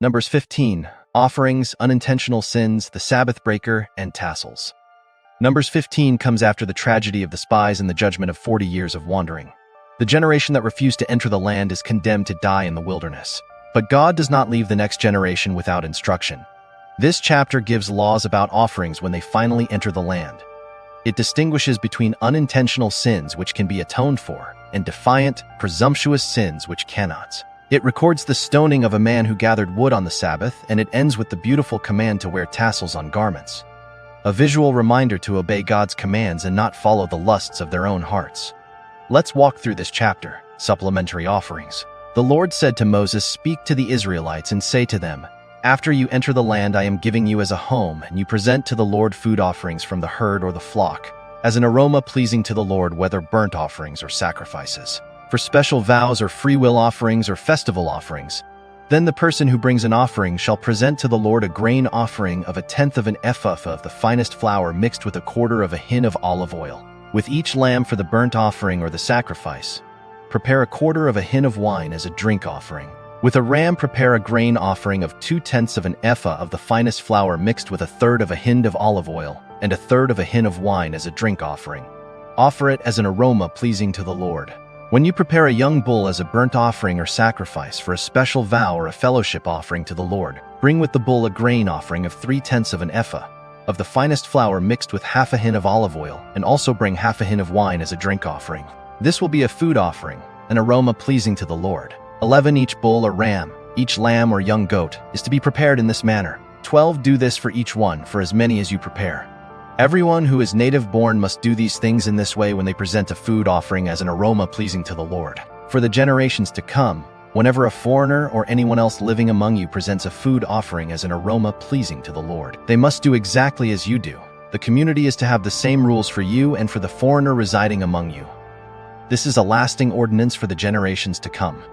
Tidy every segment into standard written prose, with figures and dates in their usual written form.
Numbers 15, Offerings, Unintentional Sins, the Sabbath-breaker, and Tassels. Numbers 15 comes after the tragedy of the spies and the judgment of 40 years of wandering. The generation that refused to enter the land is condemned to die in the wilderness. But God does not leave the next generation without instruction. This chapter gives laws about offerings when they finally enter the land. It distinguishes between unintentional sins, which can be atoned for, and defiant, presumptuous sins, which cannot. It records the stoning of a man who gathered wood on the Sabbath, and it ends with the beautiful command to wear tassels on garments. A visual reminder to obey God's commands and not follow the lusts of their own hearts. Let's walk through this chapter. Supplementary offerings. The Lord said to Moses, "Speak to the Israelites and say to them, after you enter the land I am giving you as a home, and you present to the Lord food offerings from the herd or the flock, as an aroma pleasing to the Lord, whether burnt offerings or sacrifices, for special vows or freewill offerings or festival offerings. Then the person who brings an offering shall present to the Lord a grain offering of 1/10 of an ephah of the finest flour mixed with 1/4 of a hin of olive oil. With each lamb for the burnt offering or the sacrifice, prepare 1/4 of a hin of wine as a drink offering. With a ram prepare a grain offering of 2/10 of an ephah of the finest flour mixed with 1/3 of a hin of olive oil, and 1/3 of a hin of wine as a drink offering. Offer it as an aroma pleasing to the Lord. When you prepare a young bull as a burnt offering or sacrifice for a special vow or a fellowship offering to the Lord, bring with the bull a grain offering of 3/10 of an ephah of the finest flour mixed with 1/2 a hin of olive oil, and also bring 1/2 a hin of wine as a drink offering. This will be a food offering, an aroma pleasing to the Lord. 11 Each bull or ram, each lamb or young goat, is to be prepared in this manner. 12 Do this for each one, for as many as you prepare. Everyone who is native-born must do these things in this way when they present a food offering as an aroma pleasing to the Lord. For the generations to come, whenever a foreigner or anyone else living among you presents a food offering as an aroma pleasing to the Lord, they must do exactly as you do. The community is to have the same rules for you and for the foreigner residing among you. This is a lasting ordinance for the generations to come.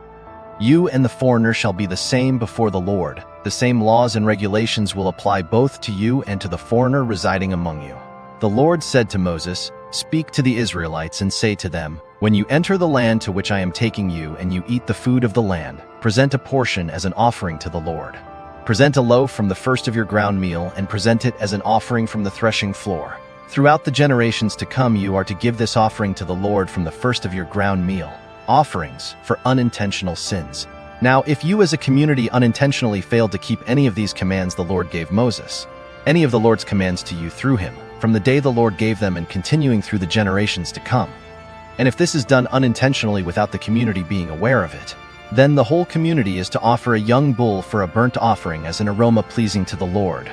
You and the foreigner shall be the same before the Lord. The same laws and regulations will apply both to you and to the foreigner residing among you. The Lord said to Moses, "Speak to the Israelites and say to them, when you enter the land to which I am taking you and you eat the food of the land, present a portion as an offering to the Lord. Present a loaf from the first of your ground meal and present it as an offering from the threshing floor. Throughout the generations to come you are to give this offering to the Lord from the first of your ground meal. Offerings for unintentional sins." Now, if you as a community unintentionally failed to keep any of these commands the Lord gave Moses, any of the Lord's commands to you through him, from the day the Lord gave them and continuing through the generations to come, and if this is done unintentionally without the community being aware of it, then the whole community is to offer a young bull for a burnt offering as an aroma pleasing to the Lord,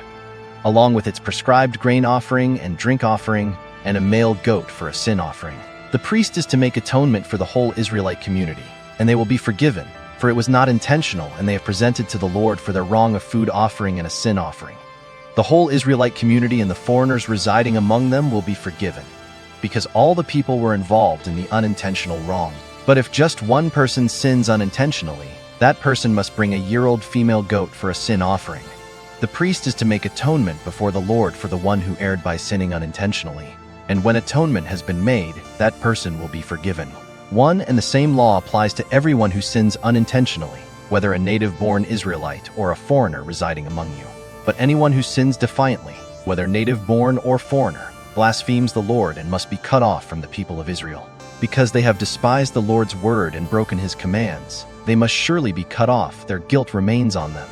along with its prescribed grain offering and drink offering, and a male goat for a sin offering. The priest is to make atonement for the whole Israelite community, and they will be forgiven, for it was not intentional, and they have presented to the Lord for their wrong a food offering and a sin offering. The whole Israelite community and the foreigners residing among them will be forgiven, because all the people were involved in the unintentional wrong. But if just one person sins unintentionally, that person must bring a year-old female goat for a sin offering. The priest is to make atonement before the Lord for the one who erred by sinning unintentionally, and when atonement has been made, that person will be forgiven. One and the same law applies to everyone who sins unintentionally, whether a native-born Israelite or a foreigner residing among you. But anyone who sins defiantly, whether native-born or foreigner, blasphemes the Lord and must be cut off from the people of Israel. Because they have despised the Lord's word and broken his commands, they must surely be cut off, their guilt remains on them.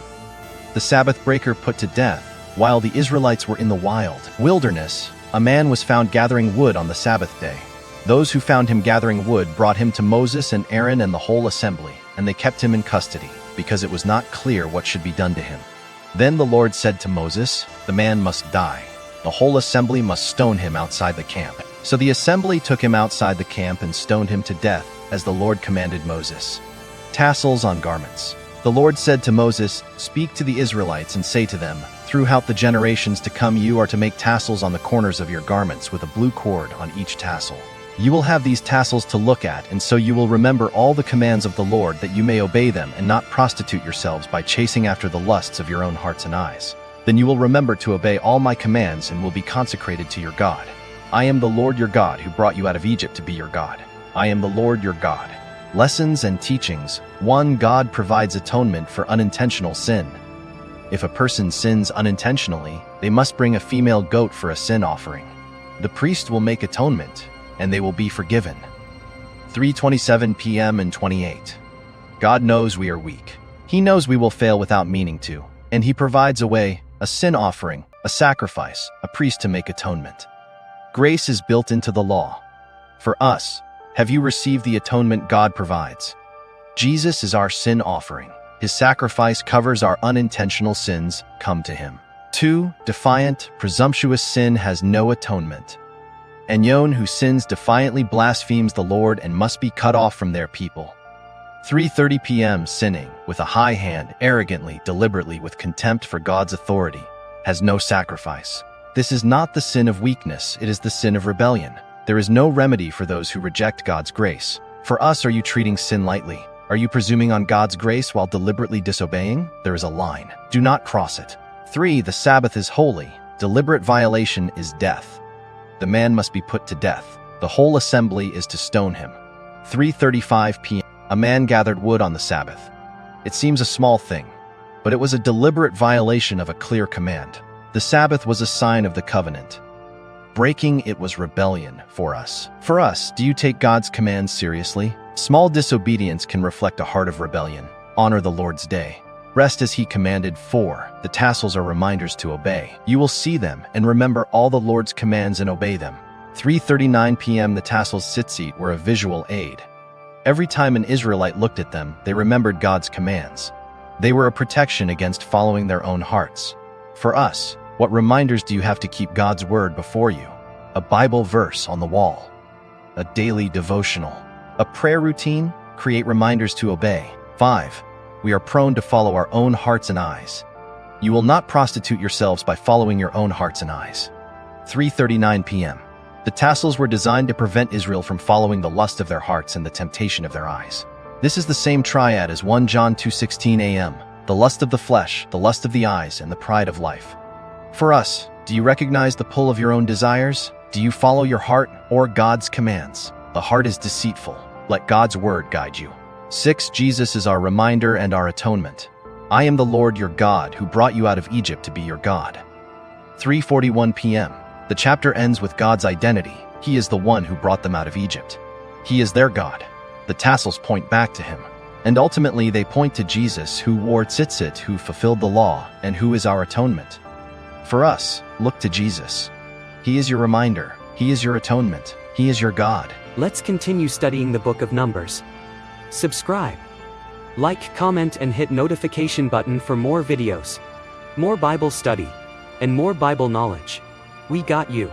The Sabbath-breaker put to death. While the Israelites were in the wilderness, a man was found gathering wood on the Sabbath day. Those who found him gathering wood brought him to Moses and Aaron and the whole assembly, and they kept him in custody, because it was not clear what should be done to him. Then the Lord said to Moses, "The man must die. The whole assembly must stone him outside the camp." So the assembly took him outside the camp and stoned him to death, as the Lord commanded Moses. Tassels on garments. The Lord said to Moses, "Speak to the Israelites and say to them, throughout the generations to come you are to make tassels on the corners of your garments with a blue cord on each tassel. You will have these tassels to look at, and so you will remember all the commands of the Lord, that you may obey them and not prostitute yourselves by chasing after the lusts of your own hearts and eyes. Then you will remember to obey all my commands and will be consecrated to your God. I am the Lord your God who brought you out of Egypt to be your God. I am the Lord your God." Lessons and teachings. 1. God provides atonement for unintentional sin. If a person sins unintentionally, they must bring a female goat for a sin offering. The priest will make atonement, and they will be forgiven. 3:27 p.m. and 28. God knows we are weak. He knows we will fail without meaning to, and He provides a way, a sin offering, a sacrifice, a priest to make atonement. Grace is built into the law. For us, have you received the atonement God provides? Jesus is our sin offering. His sacrifice covers our unintentional sins. Come to Him. 2. Defiant, presumptuous sin has no atonement. Anyone who sins defiantly blasphemes the Lord and must be cut off from their people. 3:30 p.m. Sinning, with a high hand, arrogantly, deliberately, with contempt for God's authority, has no sacrifice. This is not the sin of weakness, it is the sin of rebellion. There is no remedy for those who reject God's grace. For us, are you treating sin lightly? Are you presuming on God's grace while deliberately disobeying? There is a line. Do not cross it. 3. The Sabbath is holy. Deliberate violation is death. The man must be put to death. The whole assembly is to stone him. 3:35 p.m. A man gathered wood on the Sabbath. It seems a small thing, but it was a deliberate violation of a clear command. The Sabbath was a sign of the covenant. Breaking it was rebellion for us. For us, do you take God's commands seriously? Small disobedience can reflect a heart of rebellion. Honor the Lord's day. Rest as He commanded. 4. The tassels are reminders to obey. You will see them and remember all the Lord's commands and obey them. 3:39 p.m. The tassels Tzitzit were a visual aid. Every time an Israelite looked at them, they remembered God's commands. They were a protection against following their own hearts. For us, what reminders do you have to keep God's word before you? A Bible verse on the wall. A daily devotional. A prayer routine? Create reminders to obey. 5. We are prone to follow our own hearts and eyes. You will not prostitute yourselves by following your own hearts and eyes. 3:39 p.m. The tassels were designed to prevent Israel from following the lust of their hearts and the temptation of their eyes. This is the same triad as 1 John 2:16 a.m. The lust of the flesh, the lust of the eyes, and the pride of life. For us, do you recognize the pull of your own desires? Do you follow your heart or God's commands? The heart is deceitful. Let God's word guide you. 6. Jesus is our reminder and our atonement. I am the Lord your God who brought you out of Egypt to be your God. 3:41 p.m. The chapter ends with God's identity. He is the one who brought them out of Egypt. He is their God. The tassels point back to Him. And ultimately they point to Jesus, who wore Tzitzit, who fulfilled the law, and who is our atonement. For us, look to Jesus. He is your reminder. He is your atonement. He is your God. Let's continue studying the book of Numbers. Subscribe, like, comment, and hit notification button for more videos, more Bible study, and more Bible knowledge. We got you.